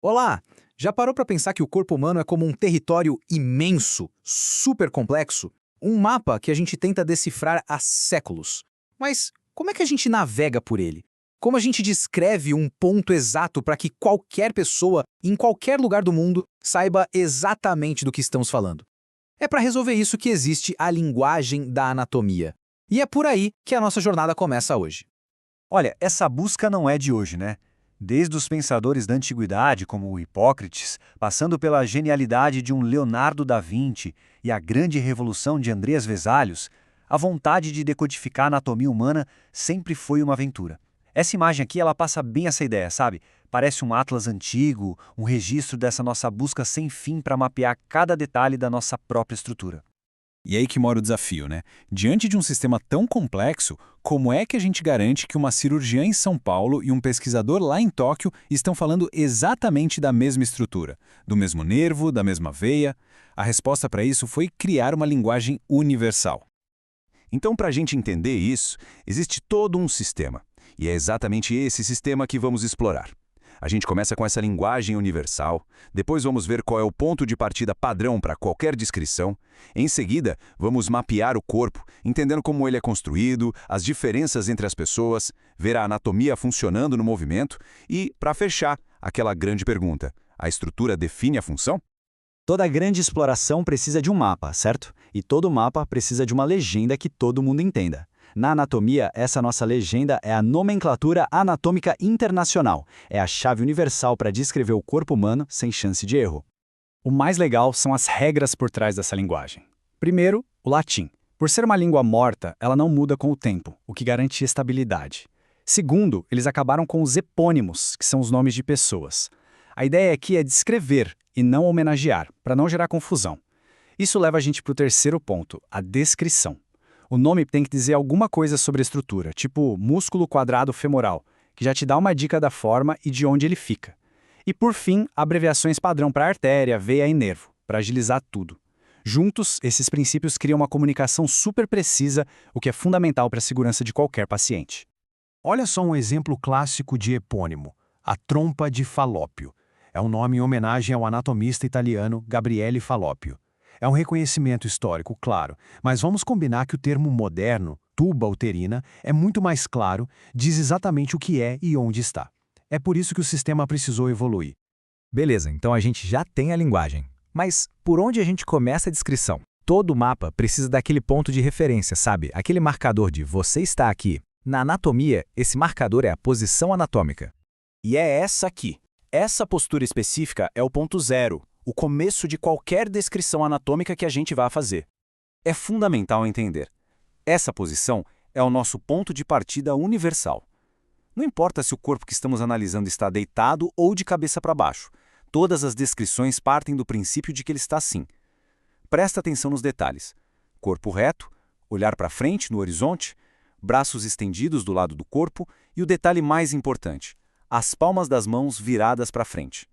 Olá! Já parou para pensar que o corpo humano é como um território imenso, super complexo? Um mapa que a gente tenta decifrar há séculos. Mas como é que a gente navega por ele? Como a gente descreve um ponto exato para que qualquer pessoa, em qualquer lugar do mundo, saiba exatamente do que estamos falando? É para resolver isso que existe a linguagem da anatomia. E é por aí que a nossa jornada começa hoje. Olha, essa busca não é de hoje, né? Desde os pensadores da antiguidade, como o Hipócrates, passando pela genialidade de um Leonardo da Vinci e a grande revolução de Andreas Vesalius, a vontade de decodificar a anatomia humana sempre foi uma aventura. Essa imagem aqui, ela passa bem essa ideia, sabe? Parece um atlas antigo, um registro dessa nossa busca sem fim para mapear cada detalhe da nossa própria estrutura. E aí que mora o desafio, né? Diante de um sistema tão complexo, como é que a gente garante que uma cirurgiã em São Paulo e um pesquisador lá em Tóquio estão falando exatamente da mesma estrutura, do mesmo nervo, da mesma veia? A resposta para isso foi criar uma linguagem universal. Então, para a gente entender isso, existe todo um sistema. E é exatamente esse sistema que vamos explorar. A gente começa com essa linguagem universal, depois vamos ver qual é o ponto de partida padrão para qualquer descrição. Em seguida, vamos mapear o corpo, entendendo como ele é construído, as diferenças entre as pessoas, ver a anatomia funcionando no movimento e, para fechar, aquela grande pergunta: a estrutura define a função? Toda grande exploração precisa de um mapa, certo? E todo mapa precisa de uma legenda que todo mundo entenda. Na anatomia, essa nossa legenda é a Nomenclatura Anatômica Internacional. É a chave universal para descrever o corpo humano sem chance de erro. O mais legal são as regras por trás dessa linguagem. Primeiro, o latim. Por ser uma língua morta, ela não muda com o tempo, o que garante estabilidade. Segundo, eles acabaram com os epônimos, que são os nomes de pessoas. A ideia aqui é descrever e não homenagear, para não gerar confusão. Isso leva a gente para o terceiro ponto, a descrição. O nome tem que dizer alguma coisa sobre a estrutura, tipo músculo quadrado femoral, que já te dá uma dica da forma e de onde ele fica. E por fim, abreviações padrão para artéria, veia e nervo, para agilizar tudo. Juntos, esses princípios criam uma comunicação super precisa, o que é fundamental para a segurança de qualquer paciente. Olha só um exemplo clássico de epônimo, a trompa de Falópio. É um nome em homenagem ao anatomista italiano Gabriele Falloppio. É um reconhecimento histórico, claro, mas vamos combinar que o termo moderno, tuba uterina, é muito mais claro, diz exatamente o que é e onde está. É por isso que o sistema precisou evoluir. Beleza, então a gente já tem a linguagem. Mas por onde a gente começa a descrição? Todo mapa precisa daquele ponto de referência, sabe? Aquele marcador de você está aqui. Na anatomia, esse marcador é a posição anatômica. E é essa aqui. Essa postura específica é o ponto zero, o começo de qualquer descrição anatômica que a gente vá fazer. É fundamental entender. Essa posição é o nosso ponto de partida universal. Não importa se o corpo que estamos analisando está deitado ou de cabeça para baixo. Todas as descrições partem do princípio de que ele está assim. Presta atenção nos detalhes. Corpo reto, olhar para frente no horizonte, braços estendidos do lado do corpo e o detalhe mais importante, as palmas das mãos viradas para frente.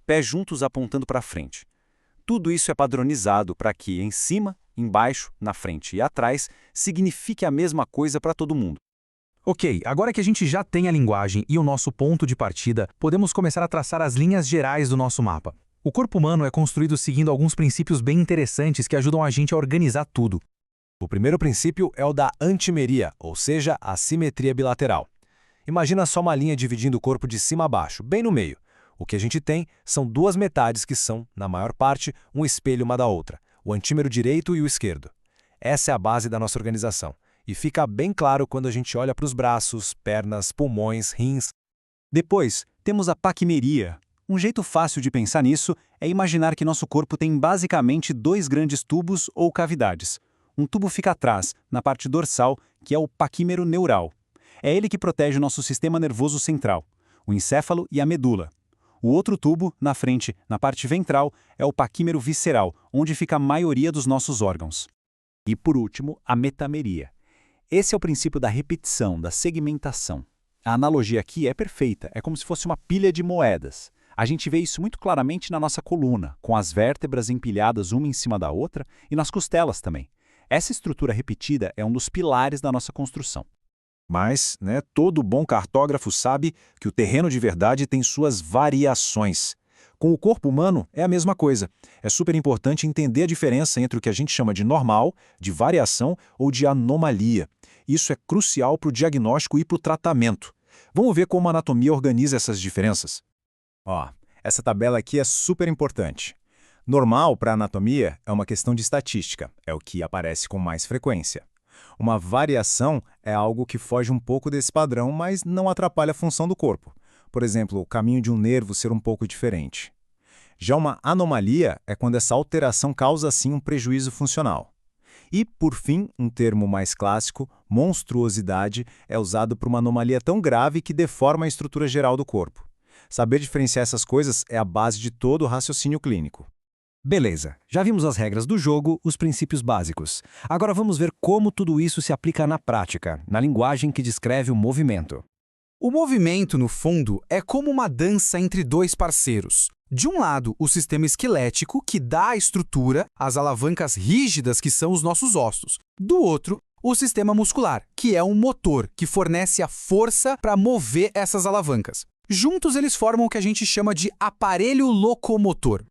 Pés juntos apontando para frente. Tudo isso é padronizado para que em cima, embaixo, na frente e atrás signifique a mesma coisa para todo mundo. Ok, agora que a gente já tem a linguagem e o nosso ponto de partida, podemos começar a traçar as linhas gerais do nosso mapa. O corpo humano é construído seguindo alguns princípios bem interessantes que ajudam a gente a organizar tudo. O primeiro princípio é o da antimeria, ou seja, a simetria bilateral. Imagina só uma linha dividindo o corpo de cima a baixo, bem no meio. O que a gente tem são duas metades que são, na maior parte, um espelho uma da outra, o antímero direito e o esquerdo. Essa é a base da nossa organização, e fica bem claro quando a gente olha para os braços, pernas, pulmões, rins. Depois, temos a paquimeria. Um jeito fácil de pensar nisso é imaginar que nosso corpo tem basicamente dois grandes tubos ou cavidades. Um tubo fica atrás, na parte dorsal, que é o paquímero neural. É ele que protege o nosso sistema nervoso central, o encéfalo e a medula. O outro tubo, na frente, na parte ventral, é o paquímero visceral, onde fica a maioria dos nossos órgãos. E por último, a metameria. Esse é o princípio da repetição, da segmentação. A analogia aqui é perfeita, é como se fosse uma pilha de moedas. A gente vê isso muito claramente na nossa coluna, com as vértebras empilhadas uma em cima da outra e nas costelas também. Essa estrutura repetida é um dos pilares da nossa construção. Mas, todo bom cartógrafo sabe que o terreno de verdade tem suas variações. Com o corpo humano é a mesma coisa. É super importante entender a diferença entre o que a gente chama de normal, de variação ou de anomalia. Isso é crucial para o diagnóstico e para o tratamento. Vamos ver como a anatomia organiza essas diferenças. Ó, essa tabela aqui é super importante. Normal para a anatomia é uma questão de estatística, é o que aparece com mais frequência. Uma variação é algo que foge um pouco desse padrão, mas não atrapalha a função do corpo. Por exemplo, o caminho de um nervo ser um pouco diferente. Já uma anomalia é quando essa alteração causa, sim, um prejuízo funcional. E, por fim, um termo mais clássico, monstruosidade, é usado para uma anomalia tão grave que deforma a estrutura geral do corpo. Saber diferenciar essas coisas é a base de todo o raciocínio clínico. Beleza, já vimos as regras do jogo, os princípios básicos. Agora vamos ver como tudo isso se aplica na prática, na linguagem que descreve o movimento. O movimento, no fundo, é como uma dança entre dois parceiros. De um lado, o sistema esquelético, que dá a estrutura, as alavancas rígidas que são os nossos ossos. Do outro, o sistema muscular, que é um motor que fornece a força para mover essas alavancas. Juntos, eles formam o que a gente chama de aparelho locomotor.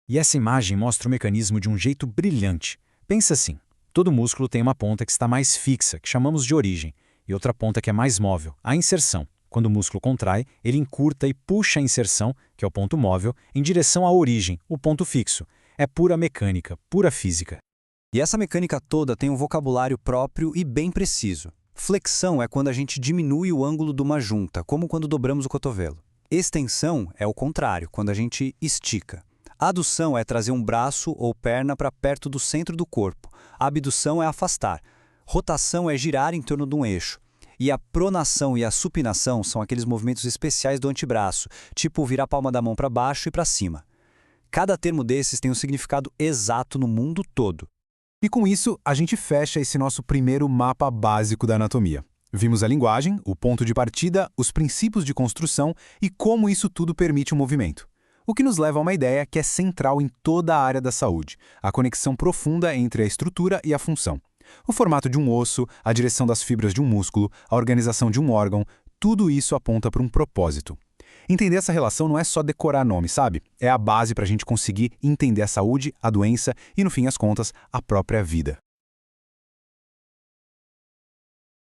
E essa imagem mostra o mecanismo de um jeito brilhante. Pensa assim, todo músculo tem uma ponta que está mais fixa, que chamamos de origem, e outra ponta que é mais móvel, a inserção. Quando o músculo contrai, ele encurta e puxa a inserção, que é o ponto móvel, em direção à origem, o ponto fixo. É pura mecânica, pura física. E essa mecânica toda tem um vocabulário próprio e bem preciso. Flexão é quando a gente diminui o ângulo de uma junta, como quando dobramos o cotovelo. Extensão é o contrário, quando a gente estica. Adução é trazer um braço ou perna para perto do centro do corpo. Abdução é afastar. Rotação é girar em torno de um eixo. E a pronação e a supinação são aqueles movimentos especiais do antebraço, tipo virar a palma da mão para baixo e para cima. Cada termo desses tem um significado exato no mundo todo. E com isso, a gente fecha esse nosso primeiro mapa básico da anatomia. Vimos a linguagem, o ponto de partida, os princípios de construção e como isso tudo permite o movimento. O que nos leva a uma ideia que é central em toda a área da saúde, a conexão profunda entre a estrutura e a função. O formato de um osso, a direção das fibras de um músculo, a organização de um órgão, tudo isso aponta para um propósito. Entender essa relação não é só decorar nome, sabe? É a base para a gente conseguir entender a saúde, a doença e, no fim das contas, a própria vida.